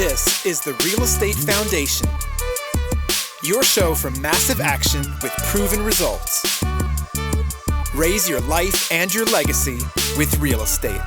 This is the Real Estate Foundation, your show for massive action with proven results. Raise your life and your legacy with real estate.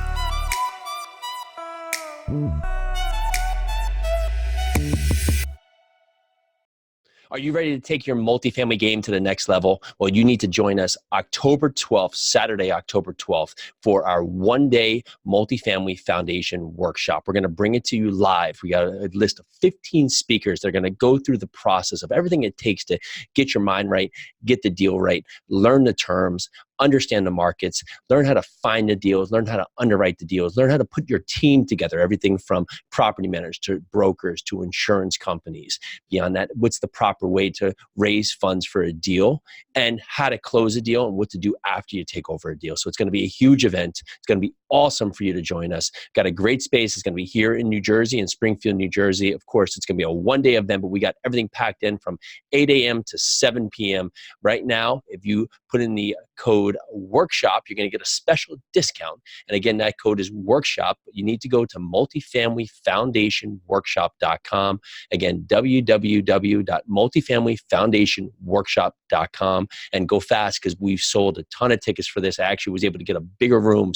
Are you ready to take your multifamily game to the next level? Well, you need to join us October 12th, Saturday, October 12th, for our one-day multifamily foundation workshop. We're going to bring it to you live. We got a list of 15 speakers. They're going to go through the process of everything it takes to get your mind right, get the deal right, learn the terms, understand the markets, learn how to find the deals, learn how to underwrite the deals, learn how to put your team together, everything from property managers to brokers to insurance companies. Beyond that, what's the proper way to raise funds for a deal and how to close a deal and what to do after you take over a deal. So it's going to be a huge event. It's going to be awesome for you to join us. Got a great space. It's going to be here in New Jersey, in Springfield, New Jersey. Of course, it's going to be a one-day event, but we got everything packed in from 8 a.m. to 7 p.m. Right now, if you put in the code workshop, you're going to get a special discount. And again, that code is workshop. You need to go to multifamilyfoundationworkshop.com. Again, www.multifamilyfoundationworkshop.com, and go fast because we've sold a ton of tickets for this. I actually was able to get a bigger room,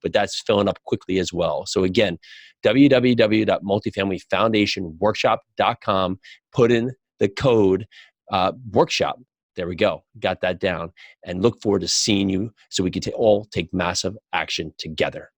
but that's filling up quickly as well. So again, www.multifamilyfoundationworkshop.com, put in the code workshop. There we go. Got that down. And look forward to seeing you so we can all take massive action together.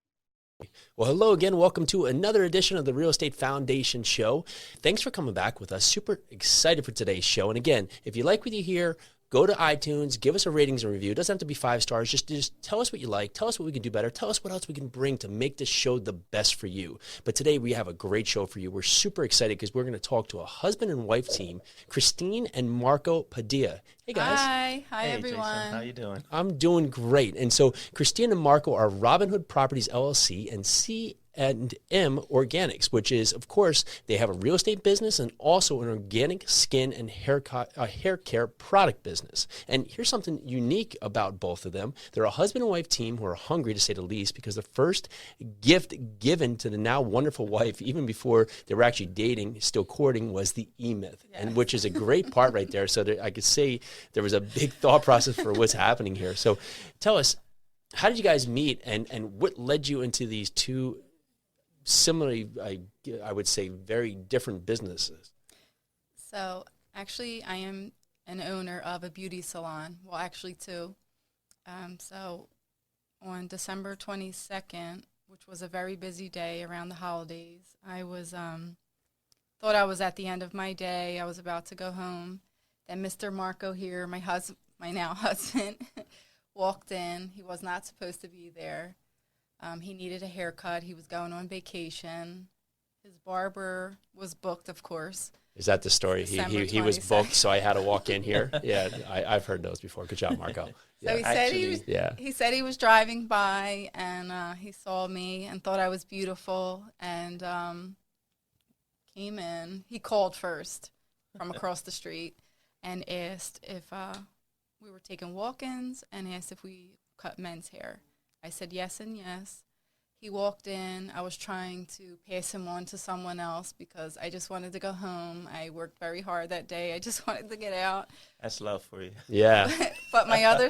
Well, hello again. Welcome to another edition of the Real Estate Foundation Show. Thanks for coming back with us. Super excited for today's show. And again, if you like what you hear, go to iTunes, give us a ratings and review. It doesn't have to be 5 stars. Just tell us what you like. Tell us what we can do better. Tell us what else we can bring to make this show the best for you. But today we have a great show for you. We're super excited because we're going to talk to a husband and wife team, Christine and Marco Padilla. Hey, guys. Hi Hey, everyone. Jason. How you doing? I'm doing great. And so Christine and Marco are Robin Hood Properties LLC and C&M Organics, which is, of course, they have a real estate business and also an organic skin and hair care product business. And here's something unique about both of them. They're a husband and wife team who are hungry, to say the least, because the first gift given to the now wonderful wife, even before they were actually dating, still courting, was the E-Myth, yes. And which is a great part right there. So that I could say there was a big thought process for what's happening here. So tell us, how did you guys meet, and what led you into these two similarly, I would say, very different businesses? So actually, I am an owner of a beauty salon. Well, actually two. So on December 22nd, which was a very busy day around the holidays, I was thought I was at the end of my day. I was about to go home. Then Mr. Marco here, my now husband, walked in. He was not supposed to be there. He needed a haircut. He was going on vacation. His barber was booked, of course. Is that the story? He was booked, so I had to walk in here. Yeah, I've heard those before. Good job, Marco. So yeah. He said he was driving by and he saw me and thought I was beautiful and came in. He called first from across the street and asked if we were taking walk-ins and asked if we cut men's hair. I said yes and yes. He walked in. I was trying to pass him on to someone else because I just wanted to go home. I worked very hard that day. I just wanted to get out. That's love for you. Yeah. But my other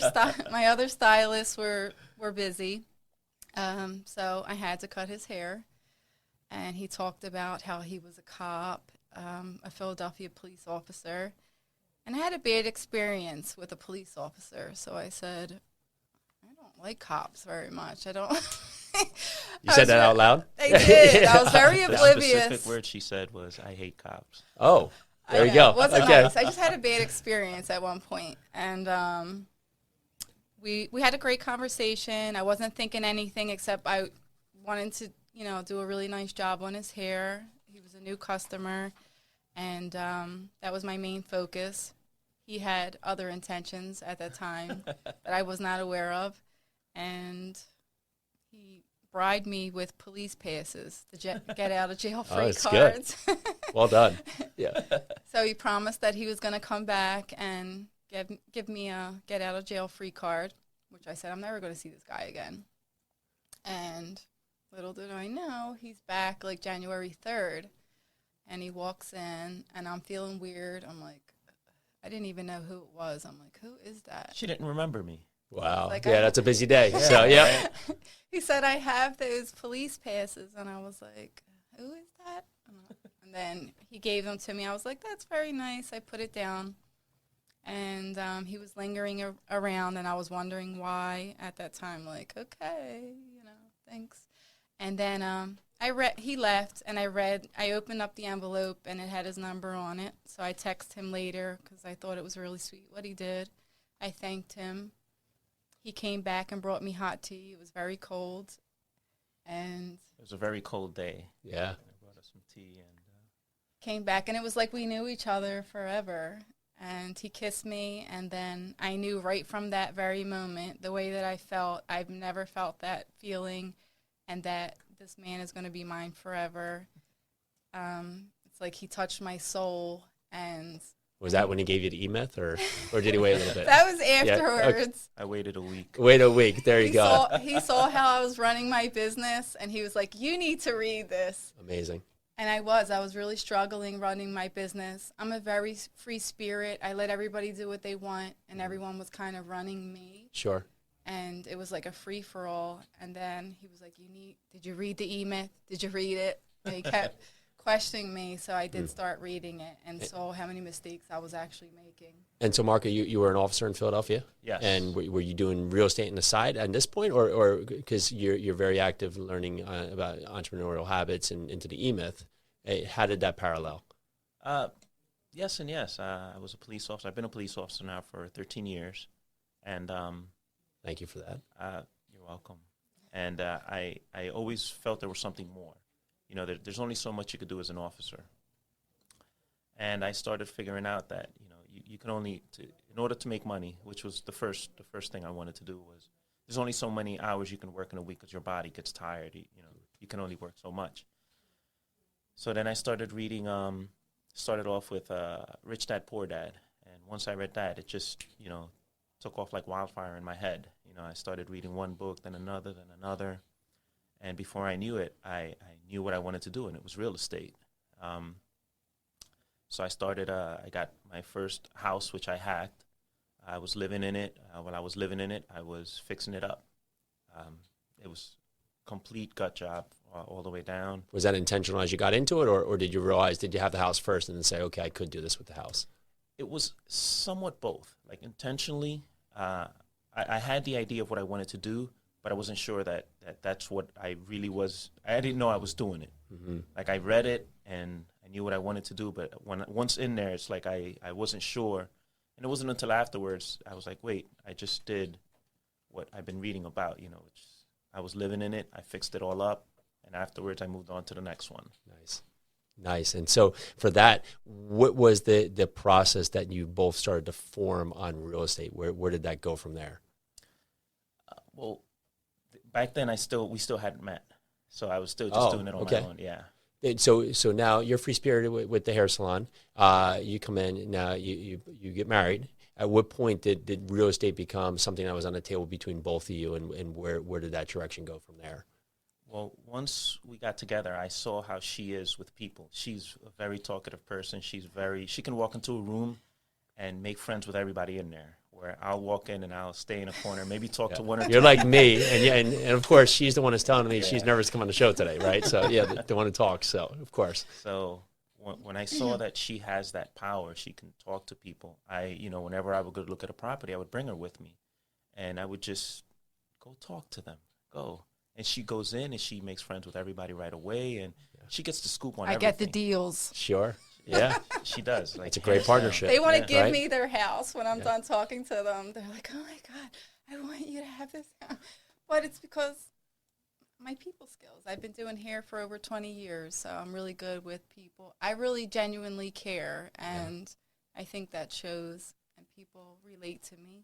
stylists were busy, so I had to cut his hair. And he talked about how he was a cop, a Philadelphia police officer, and I had a bad experience with a police officer. So I said, I don't like cops very much. I don't. You said that out loud? I did. I was very oblivious. The specific word she said was, I hate cops. Oh, there you go. It wasn't nice. I just had a bad experience at one point. And we had a great conversation. I wasn't thinking anything except I wanted to, do a really nice job on his hair. He was a new customer, and that was my main focus. He had other intentions at that time that I was not aware of, and he bribed me with police passes, the get out of jail free cards. Good. Well done. Yeah. So he promised that he was going to come back and give me a get out of jail free card, which I said I'm never going to see this guy again. And little did I know, he's back like January 3rd. and he walks in, and I'm feeling weird. I'm like, I didn't even know who it was. I'm like, who is that? She didn't remember me. Wow. Like, Yeah, that's a busy day. So, yeah. He said, I have those police passes, and I was like, who is that? And then he gave them to me. I was like, that's very nice. I put it down. And he was lingering around, and I was wondering why at that time. Like, okay, thanks. And then he left, and I opened up the envelope, and it had his number on it. So I texted him later because I thought it was really sweet what he did. I thanked him. He came back and brought me hot tea. It was very cold, and It was a very cold day. Yeah. I brought us some tea and came back, and it was like we knew each other forever. And he kissed me, and then I knew right from that very moment the way that I felt. I've never felt that feeling, and that this man is going to be mine forever. It's like he touched my soul. And Was that when he gave you the e-myth, or did he wait a little bit? that was afterwards. I waited a week. Wait a week. There you go. He saw how I was running my business, and he was like, you need to read this. Amazing. And I was really struggling running my business. I'm a very free spirit. I let everybody do what they want, and everyone was kind of running me. Sure. And it was like a free-for-all. And then he was like, did you read the e-myth? Did you read it? And he kept questioning me, so I did start reading it and saw how many mistakes I was actually making. And so, Marco, you were an officer in Philadelphia? Yes. And were you doing real estate on the side at this point, or because you're very active learning about entrepreneurial habits and into the e-myth? How did that parallel? Yes and yes. I was a police officer. I've been a police officer now for 13 years. And thank you for that. You're welcome. And I always felt there was something more. There's only so much you could do as an officer. And I started figuring out that, you can only, in order to make money, which was the first thing I wanted to do, was there's only so many hours you can work in a week because your body gets tired. You can only work so much. So then I started reading, started off with Rich Dad, Poor Dad. And once I read that, it just, took off like wildfire in my head. I started reading one book, then another. And before I knew it, I knew what I wanted to do, and it was real estate. So I started, I got my first house, which I hacked. I was living in it. While I was living in it, I was fixing it up. It was a complete gut job all the way down. Was that intentional as you got into it, or did you have the house first and then say, okay, I could do this with the house? It was somewhat both. Like intentionally, I had the idea of what I wanted to do, but I wasn't sure that's what I really was. I didn't know I was doing it. Mm-hmm. Like I read it and I knew what I wanted to do, but once in there, it's like I wasn't sure. And it wasn't until afterwards I was like, wait, I just did what I've been reading about. I was living in it. I fixed it all up. And afterwards, I moved on to the next one. Nice. And so for that, what was the process that you both started to form on real estate? Where did that go from there? Well, back then we still hadn't met. So I was still just doing it on my own. Yeah. And so now you're free spirited with the hair salon. You come in, now you get married. At what point did real estate become something that was on the table between both of you, and where did that direction go from there? Well, once we got together, I saw how she is with people. She's a very talkative person. She can walk into a room and make friends with everybody in there, where I'll walk in and I'll stay in a corner, maybe talk to one or two. You're like me, and of course, she's the one that's telling me she's nervous to come on the show today, right? So, yeah, they want to talk, so, of course. So when I saw that she has that power, she can talk to people, whenever I would go look at a property, I would bring her with me, and I would just go talk to them, go. And she goes in and she makes friends with everybody right away, and she gets the scoop on everything. I get the deals. Sure. Yeah. She does. Like, it's a great partnership. They want to give me their house when I'm done talking to them. They're like, oh, my God, I want you to have this house. But it's because my people skills. I've been doing hair for over 20 years, so I'm really good with people. I really genuinely care, and I think that shows, and people relate to me.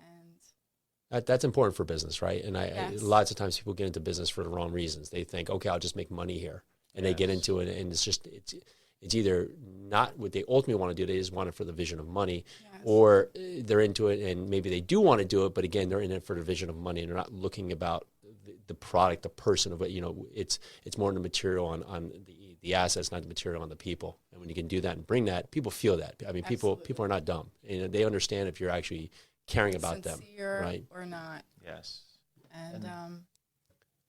And that's important for business, right? And lots of times people get into business for the wrong reasons. They think, okay, I'll just make money here. And they get into it, and it's either not what they ultimately want to do, they just want it for the vision of money, or they're into it and maybe they do want to do it, but again, they're in it for the vision of money, and they're not looking about the product, the person of it. It's more the material on the assets, not the material, and the people. And when you can do that and bring that, people feel that. I mean, people are not dumb. You know, they understand if you're actually caring about them, right? Or not. Yes. And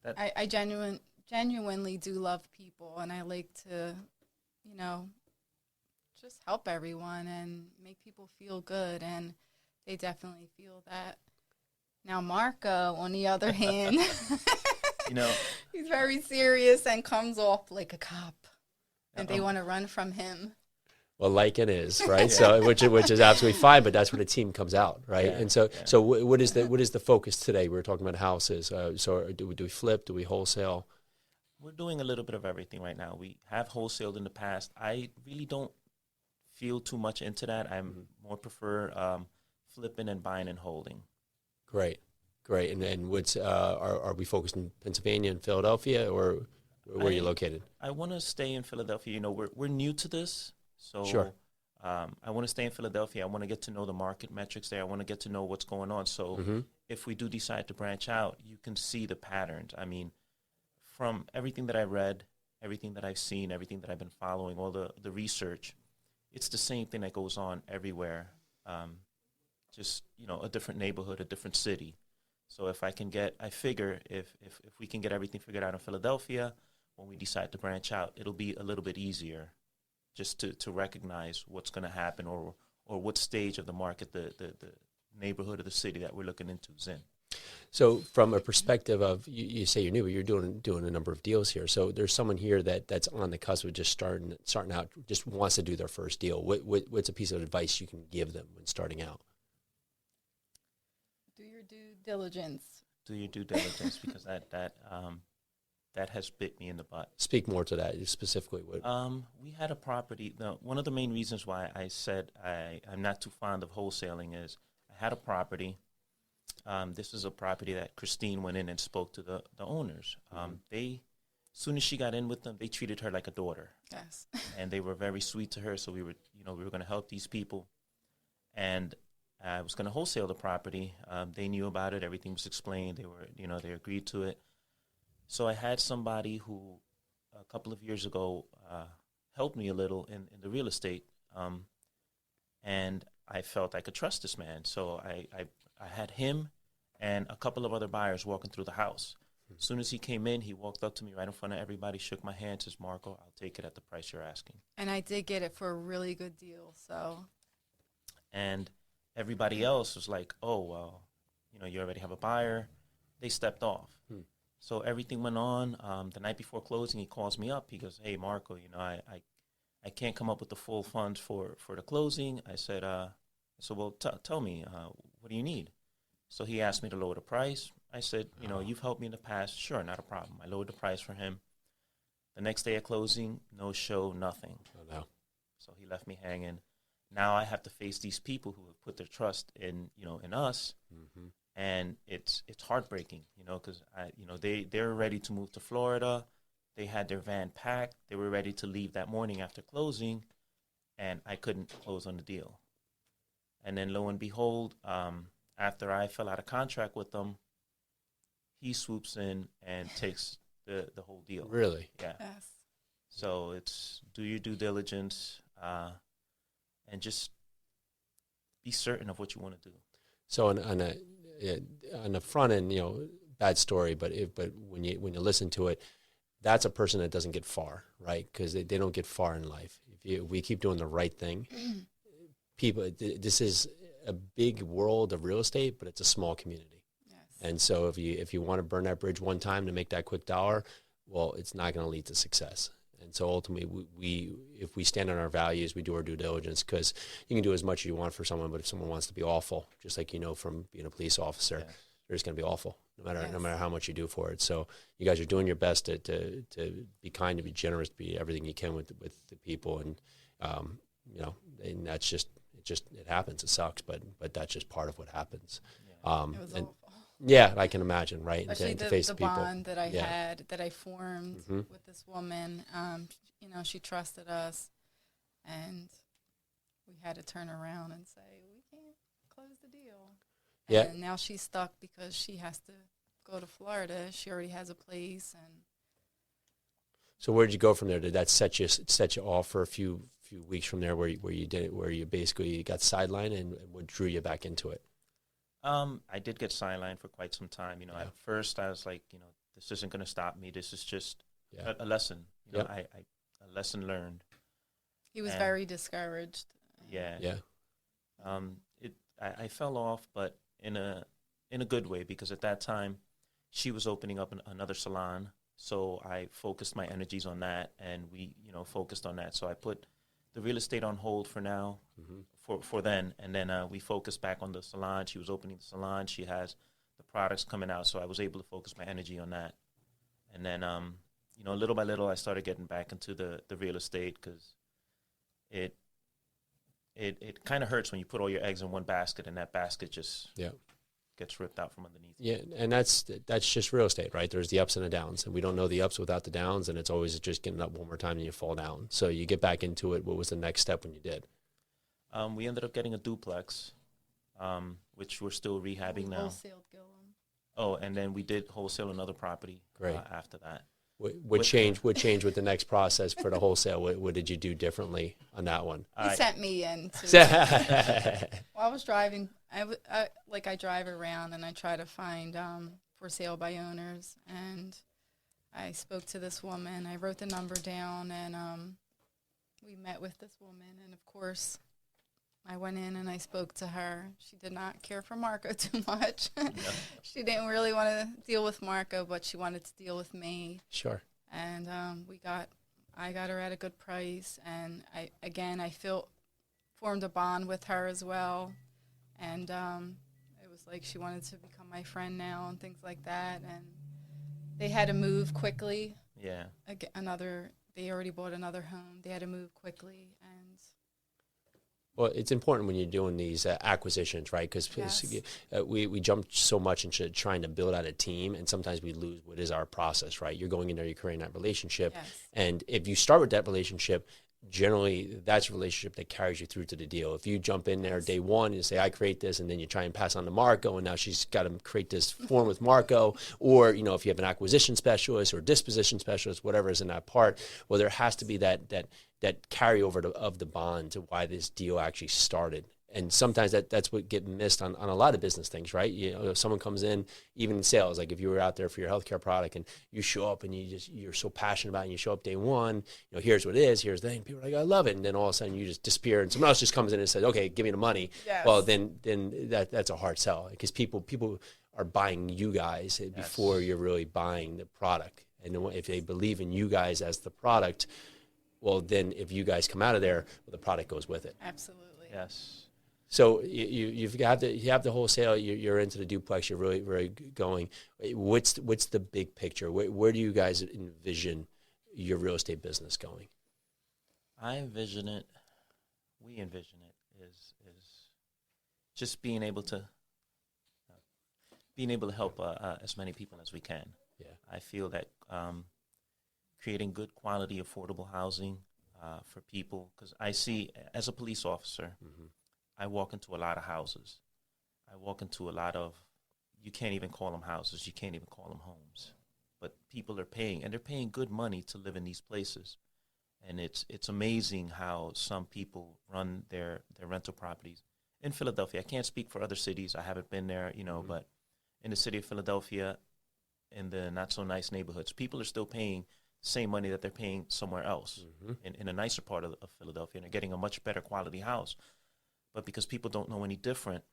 that- I genuinely do love people, and I like to, you know, just help everyone and make people feel good, and they definitely feel that. Now, Marco, on the other hand, You know, he's very serious and comes off like a cop, and they Uh-oh. want to run from him. Well, like it is, right? So, which is absolutely fine, but that's when a team comes out, right? Yeah, And so, yeah. what is the focus today? We were talking about houses. So, do we flip? Do we wholesale? we're doing a little bit of everything right now. We have wholesaled in the past. I really don't feel too much into that. I'm more prefer flipping and buying and holding. Great. And what's are we focused in Pennsylvania and Philadelphia, or where are you located? I want to stay in Philadelphia. You know, we're new to this, so Sure. I want to stay in Philadelphia. I want to get to know the market metrics there. I want to get to know what's going on. So if we do decide to branch out, you can see the patterns. I mean, from everything that I read, everything that I've seen, everything that I've been following, all the research, it's the same thing that goes on everywhere. Just, you know, a different neighborhood, a different city. So if I figure if we can get everything figured out in Philadelphia, when we decide to branch out, it'll be a little bit easier just to recognize what's going to happen or what stage of the market the neighborhood of the city that we're looking into is in. So, from a perspective of you say you're new, but you're doing a number of deals here. So, there's someone here that's on the cusp of just starting out, just wants to do their first deal. What's a piece of advice you can give them when starting out? Do your due diligence. Do your due diligence because that has bit me in the butt. Speak more to that specifically. We had a property. One of the main reasons why I said I'm not too fond of wholesaling is I had a property. This is a property that Christine went in and spoke to the owners. As soon as she got in with them, they treated her like a daughter. Yes. And they were very sweet to her. So we were going to help these people. And I was going to wholesale the property. They knew about it. Everything was explained. They agreed to it. So I had somebody who a couple of years ago helped me a little in the real estate. And I felt I could trust this man. So I had him and a couple of other buyers walking through the house. As soon as he came in, he walked up to me right in front of everybody, shook my hand, says, "Marco, I'll take it at the price you're asking." And I did get it for a really good deal. So. And everybody else was like, "Oh, well, you already have a buyer." They stepped off. So everything went on. The night before closing, he calls me up. He goes, "Hey, Marco, I can't come up with the full funds for the closing." I said, "Well, tell me, what do you need?" So he asked me to lower the price. I said, "You've helped me in the past. Sure, not a problem." I lowered the price for him. The next day at closing, no show, nothing. Oh, no. So he left me hanging. Now I have to face these people who have put their trust in us, and it's heartbreaking, because they're ready to move to Florida. They had their van packed. They were ready to leave that morning after closing, and I couldn't close on the deal. And then lo and behold, after I fell out of contract with them, he swoops in and takes the whole deal. Really? Yeah. Yes. So it's do your due diligence. And just be certain of what you want to do. So on the front end, bad story, but when you listen to it, that's a person that doesn't get far, right? Because they don't get far in life. If we keep doing the right thing, this is a big world of real estate, but it's a small community. Yes. And so if you want to burn that bridge one time to make that quick dollar, well, it's not going to lead to success. And so ultimately, if we stand on our values, we do our due diligence, because you can do as much as you want for someone, but if someone wants to be awful, just like from being a police officer, they're just going to be awful, no matter how much you do for it. So you guys are doing your best to be kind, to be generous, to be everything you can with the people, and and that's just it happens. It sucks, but that's just part of what happens. It was awful. Yeah, I can imagine, right? Especially and to face the people. bond that I had, that I formed with this woman. She trusted us, and we had to turn around and say, we can't close the deal. Yeah. And now she's stuck because she has to go to Florida. She already has a place. And So where did you go from there? Did that set you off for a few weeks from there, where you basically got sidelined, and what drew you back into it? I did get sidelined for quite some time. You know, Yeah. at first I was like, you know, this isn't going to stop me. This is just Yeah. a lesson. You know, Yep. a lesson learned. He was And- very discouraged. Yeah. Yeah. I fell off, but in a good way, because at that time she was opening up another salon. So I focused my energies on that, and we, you know, focused on that. So I put the real estate on hold for now, for then, and then we focused back on the salon. She was opening the salon. She has the products coming out, so I was able to focus my energy on that. And then, you know, little by little, I started getting back into the real estate, because it kind of hurts when you put all your eggs in one basket, and that basket just gets ripped out from underneath. Yeah, and that's just real estate, right? There's the ups and the downs, and we don't know the ups without the downs, and it's always just getting up one more time and you fall down. So you get back into it. What was the next step when you did? We ended up getting a duplex, which we're still rehabbing now. Wholesaled Gillum. Oh, and then we did wholesale another property. Great. After that. What changed with the next process for the wholesale? What did you do differently on that one? He sent me in to Yeah. Well, I was driving. I drive around and I try to find for sale by owners. And I spoke to this woman. I wrote the number down, and we met with this woman. And of course, I went in and I spoke to her. She did not care for Marco too much. She didn't really want to deal with Marco, but she wanted to deal with me. Sure. And I got her at a good price, and I formed a bond with her as well, and it was like she wanted to become my friend now and things like that, and they had to move quickly. Yeah. They already bought another home. They had to move quickly, and Well, it's important when you're doing these acquisitions, right? Because Yes. we jump so much into trying to build out a team, and sometimes we lose what is our process, right? You're going in there, you're creating that relationship. Yes. And if you start with that relationship, generally that's a relationship that carries you through to the deal. If you jump in there day one and say, I create this, and then you try and pass on to Marco, and now she's got to create this form with Marco, or, you know, if you have an acquisition specialist or disposition specialist, whatever is in that part, well, there has to be that carryover of the bond to why this deal actually started. And sometimes that's what get missed on a lot of business things, right? You know, if someone comes in, even in sales, like if you were out there for your healthcare product and you show up and you're so passionate about it, and you show up day one, you know, here's what it is, here's the thing, people are like, I love it. And then all of a sudden you just disappear and someone else just comes in and says, okay, give me the money. Yes. Well, then that's a hard sell, because people are buying you guys before you're really buying the product. And then if they believe in you guys as the product, well, then if you guys come out of there, well, the product goes with it. absolutely. Yes. So you have the wholesale. You're into the duplex. You're really very going. What's the big picture? Where do you guys envision your real estate business going? We envision it is just being able to help as many people as we can. Yeah. I feel that creating good quality, affordable housing for people, because I see, as a police officer, I walk into a lot of houses. I walk into a lot of, you can't even call them houses, you can't even call them homes. But people are paying, and they're paying good money to live in these places. And it's amazing how some people run their rental properties. In Philadelphia, I can't speak for other cities. I haven't been there, you know, but in the city of Philadelphia, in the not-so-nice neighborhoods, people are still paying the same money that they're paying somewhere else in a nicer part of Philadelphia, and they're getting a much better quality house. But because people don't know any different,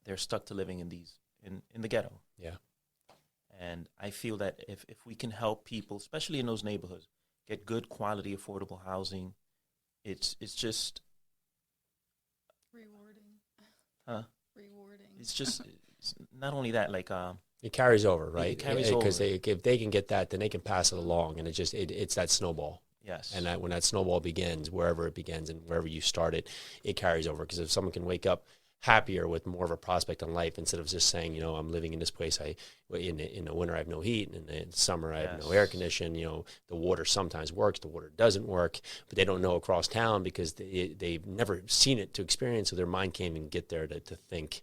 they're stuck to living in the ghetto. Yeah. And I feel that if we can help people, especially in those neighborhoods, get good quality, affordable housing, it's just Rewarding. Huh? Rewarding. it's not only that, like It carries over, right? It carries because over. if they can get that, then they can pass it along, and it's that snowball. yes, And when that snowball begins, wherever it begins and wherever you start it, it carries over. Because if someone can wake up happier with more of a prospect on life, instead of just saying, you know, I'm living in this place, in the winter I have no heat, and in the summer I have no air conditioning, you know, the water sometimes works, the water doesn't work, but they don't know across town because they've never seen it to experience, so their mind can't even get there to think,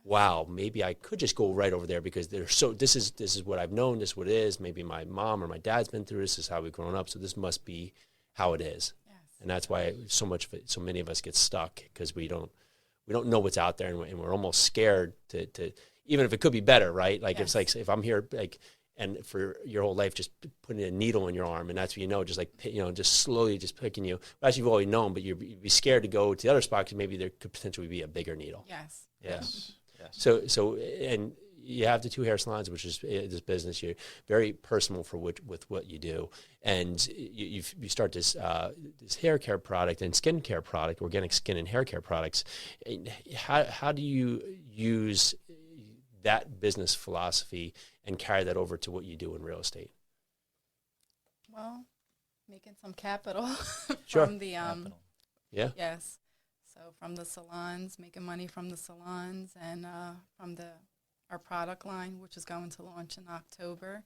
wow, maybe I could just go right over there because this is what I've known, this is what it is. Maybe my mom or my dad's been through this is how we've grown up. So this must be how it is. Yes. And that's why so many of us get stuck because we don't know what's out there and we're almost scared to even if it could be better, right? Like Yes. if I'm here like and for your whole life, just putting a needle in your arm, and that's what just like just slowly just picking you. As you've always known, but you'd be scared to go to the other spot because maybe there could potentially be a bigger needle. Yes. Yes. Yes. So and you have the 2 hair salons, which is this business. You're very personal with what you do, and you start this hair care product and skin care product, organic skin and hair care products. How do you use that business philosophy and carry that over to what you do in real estate? Well, making some capital Sure. from the Capital. Yeah. yes. So from the salons, making money from the salons and from our product line, which is going to launch in October.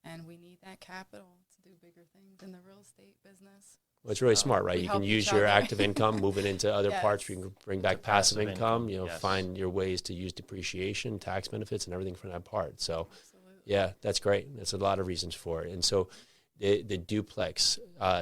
And we need that capital to do bigger things in the real estate business. Well, it's really smart, right? we You can help use each your other. active income, move it into other parts where you can bring back passive passive income, income, yes. find your ways to use depreciation, tax benefits, and everything from that part. So, Absolutely. yeah, that's great. That's a lot of reasons for it. And so the duplex,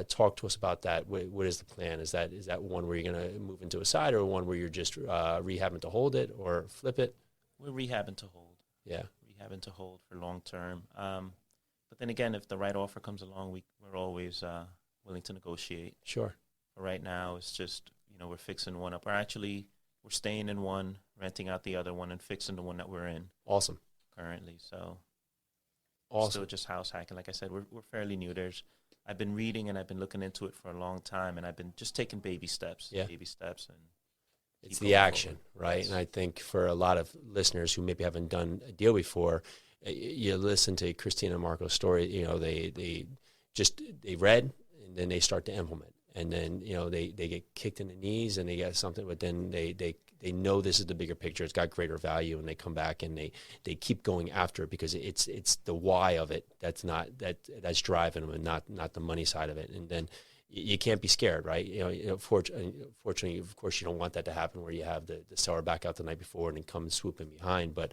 talk to us about that. What is the plan? Is that one where you're going to move into a side or one where you're just rehabbing to hold it or flip it? We're rehabbing to hold. Yeah. Rehabbing to hold for long term. But then again, if the right offer comes along, we're always willing to negotiate. Sure. But right now, it's just, we're fixing one up. We're staying in one, renting out the other one, and fixing the one that we're in Awesome. currently. So Awesome. still just house hacking. Like I said, we're fairly new. I've been reading and I've been looking into it for a long time, and I've been just taking baby steps. Yeah. And It's keep the going action, forward. right? Yes. And I think for a lot of listeners who maybe haven't done a deal before, you listen to Christina and Marco's story, they read and then they start to implement. And then, they get kicked in the knees and they get something, but then they know this is the bigger picture. It's got greater value, and they come back and they keep going after it because it's the why of it that's driving them and not the money side of it. And then you can't be scared, right? Fortunately, of course, you don't want that to happen where you have the seller back out the night before and then come swooping behind. But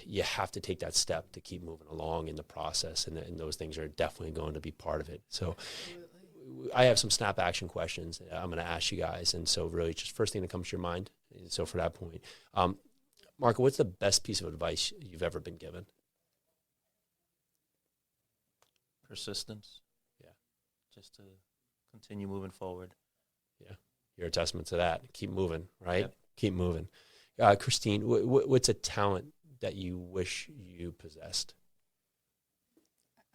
you have to take that step to keep moving along in the process, and those things are definitely going to be part of it. So I have some snap action questions I'm going to ask you guys. And so really just first thing that comes to your mind. And so for that point, Marco, what's the best piece of advice you've ever been given? Persistence. Yeah. Just to continue moving forward. Yeah. You're a testament to that. Keep moving, right? Yep. Keep moving. Christine, what's a talent that you wish you possessed?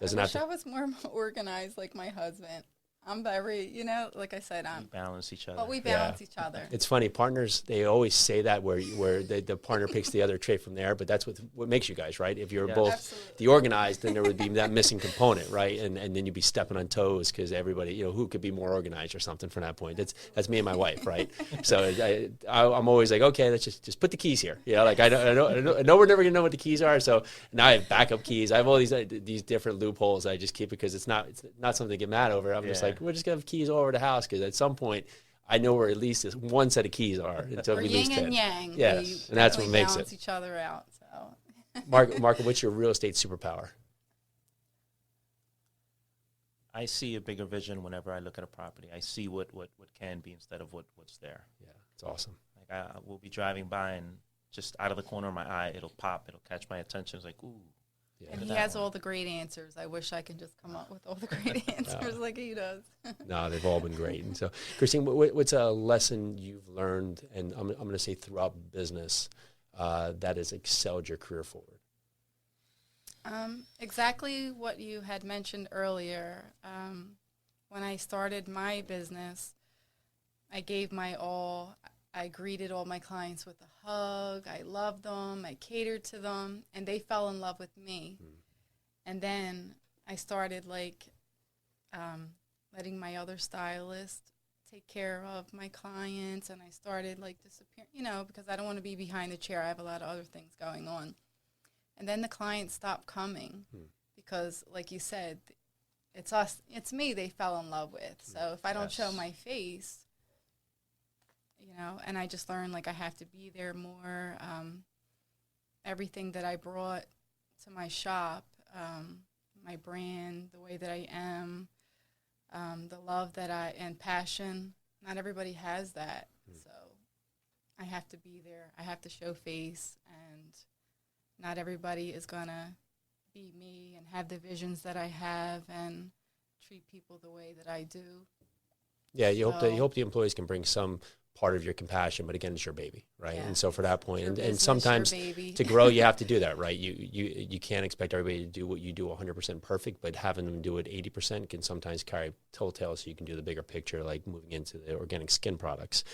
I wish I was more organized like my husband. I'm very, like I said, We balance each other. but we balance each other. It's funny, partners, they always say that where the partner picks the other trait from there, but that's what makes you guys, right? If you're Yes. both Absolutely. the organized, then there would be that missing component, right? And then you'd be stepping on toes because everybody, who could be more organized or something from that point. That's me and my wife, right? So I'm always like, okay, let's just put the keys here. Like I know we're never gonna know what the keys are. So now I have backup keys. I have all these different loopholes. I just keep it because it's not something to get mad over. I'm just like, we're just gonna have keys all over the house because at some point I know where at least this one set of keys are until We're we lose yin 10. and yang. Yes, We and that's what definitely makes balance it. each other out. So. Marco, what's your real estate superpower? I see a bigger vision whenever I look at a property. I see what can be instead of what's there. Yeah, it's awesome. Like I will be driving by and just out of the corner of my eye, it'll pop. It'll catch my attention. It's like, ooh. Yeah. And he that has one. all the great answers. I wish I could just come up with all the great answers like he does. No, they've all been great. And so, Christine, what's a lesson you've learned, and I'm going to say throughout business, that has excelled your career forward? Exactly what you had mentioned earlier. When I started my business, I gave my all. I greeted all my clients with a hug. I loved them. I catered to them, and they fell in love with me. And then I started letting my other stylist take care of my clients, and I started disappearing, because I don't want to be behind the chair. I have a lot of other things going on. And then the clients stopped coming because, like you said, it's me they fell in love with. So if I don't show Yes. my face, you know, and I just learned like I have to be there more. Everything that I brought to my shop, my brand, the way that I am, the love that and passion, not everybody has that. So I have to be there. I have to show face, and not everybody is going to be me and have the visions that I have and treat people the way that I do. Yeah, you hope the employees can bring some part of your compassion, but again, it's your baby, right? Yeah. And so for that point, Your and business, sometimes your baby. to grow, you have to do that, right? You can't expect everybody to do what you do 100% perfect, but having them do it 80% can sometimes carry telltales, so you can do the bigger picture, like moving into the organic skin products.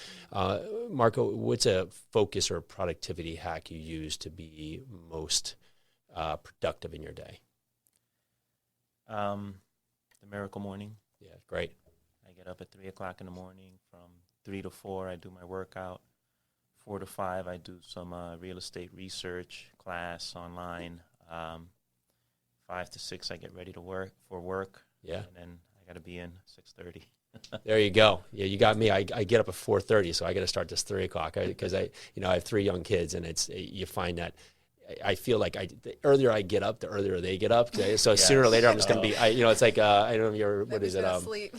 Marco, what's a focus or productivity hack you use to be most productive in your day? The miracle morning. Yeah, great. I get up at 3 o'clock in the morning. From 3 to 4, I do my workout. 4 to 5, I do some real estate research class online. 5 to 6, I get ready to work. Yeah. And then I got to be in 6:30. There you go. Yeah, you got me. I get up at 4:30, so I got to start this 3 o'clock because I have 3 young kids, and you find that I feel like the earlier I get up, the earlier they get up. So sooner or later, I'm just going to be, it's like, I don't know, what is it?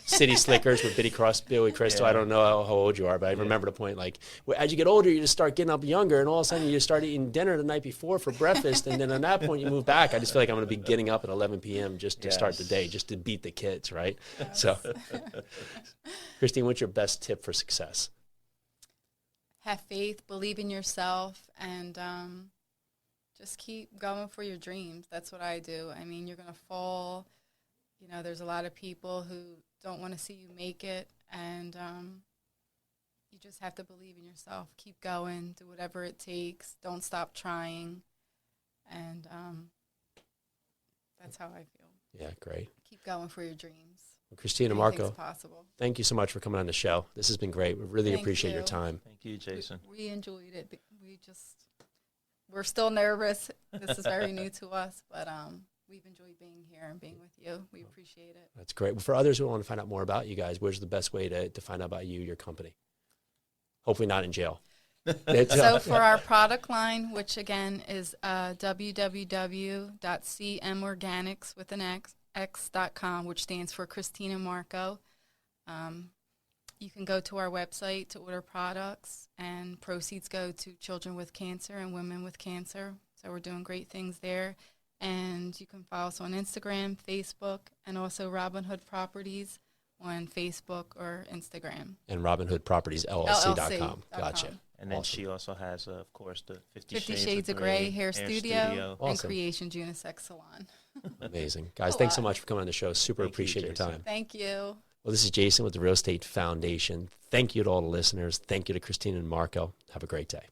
City Slickers with Billy Crystal. Yeah. I don't know how old you are, but I remember the point, like, as you get older, you just start getting up younger, and all of a sudden you start eating dinner the night before for breakfast, and then on that point you move back. I just feel like I'm going to be getting up at 11 p.m. just to start the day, just to beat the kids, right? Yes. So, Christine, what's your best tip for success? Have faith, believe in yourself, and just keep going for your dreams. That's what I do. I mean, you're going to fall. You know, there's a lot of people who don't want to see you make it, and you just have to believe in yourself. Keep going. Do whatever it takes. Don't stop trying. And that's how I feel. Yeah, great. Keep going for your dreams. Well, Christina, Anything's Marco, possible. thank you so much for coming on the show. This has been great. We really Thank appreciate you. your time. Thank you, Jason. We enjoyed it. We're still nervous. This is very new to us, but we've enjoyed being here and being with you. We appreciate it. That's great. Well, for others who want to find out more about you guys, where's the best way to find out about you, your company? Hopefully not in jail. So for our product line, which again is www.cmorganics.com, which stands for Christina Marco. You can go to our website to order products, and proceeds go to children with cancer and women with cancer. So we're doing great things there. And you can follow us on Instagram, Facebook, and also Robin Hood Properties on Facebook or Instagram. And Robin Hood Properties, LLC.com. Gotcha. And then Awesome. she also has, of course, the 50 Shades of Gray Hair Studio. And Awesome. Creations Unisex Salon. Amazing. Guys, A thanks so lot. much for coming on the show. Super Thank you, appreciate your Jason. time. Thank you. Well, this is Jason with the Real Estate Foundation. Thank you to all the listeners. Thank you to Christina and Marco. Have a great day.